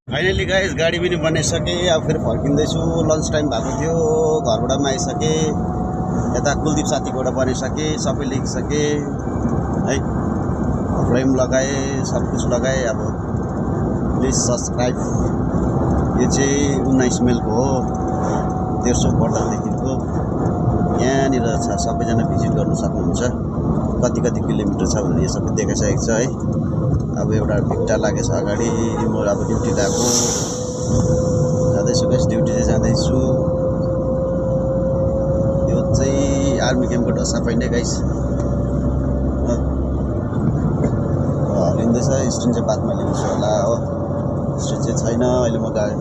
Finally guys गाडी पनि बनाइसकेँ। अब फेरि फर्किँदैछु। लन्च टाइम भएको थियो, घरबाट पनि आइसकेँ। यता कुलदीप साथीकोबाट बनाइसकेँ, सबै लेखिसकेँ है। फ्रेम लगाएँ, सब कुछ लगाएँ। अब प्लिज सब्सक्राइब। यो चाहिँ 19 माइलको हो, 1300 पर्दादेखिको यहाँनिर छ। सबैजना भिजिट गर्न सक्नुहुन्छ। कति कति किलोमिटर छ भनेर यो सबै देखाइसकेको छ है। अब एउटा भिक्टा लागेछ अगाडि। म अब ड्युटी गएको जाँदैछु गाइस, ड्युटी चाहिँ जाँदैछु। यो चाहिँ आर्मी क्याम्पको ढसा पाइने गाइस। हल्लिँदैछ। स्ट्रिङ चाहिँ बादमा लिन्छु होला हो, स्ट्रिङ चाहिँ छैन अहिले। म गाडी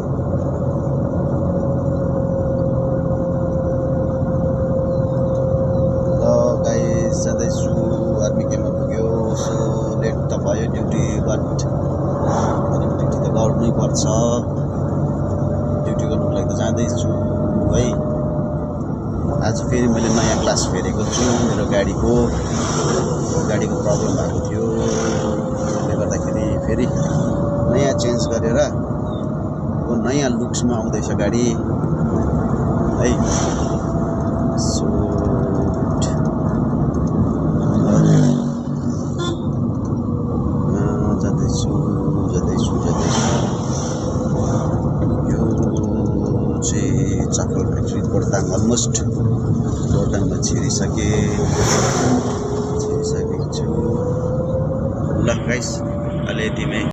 ल गाइस जाँदैछु। आर्मी क्याम्पमा पुग्यो। सो लेट त भयो ड्युटी, बट ड्युटी त गर्नै पर्छ। ड्युटी गर्नुको लागि त जाँदैछु है। आज फेरि मैले नयाँ ग्लास फेरेको छु। मेरो गाडीको प्रब्लम भएको थियो, त्यसले गर्दाखेरि फेरि नयाँ चेन्ज गरेर नयाँ लुक्समा आउँदैछ गाडी है। सो जाँदैछु। यो चाहिँ चाफल फ्याक्ट्री गोर्दाङ, अलमोस्ट गोर्दाङमा छिरिसकेको छु। ल गाइस अहिले यतिमै।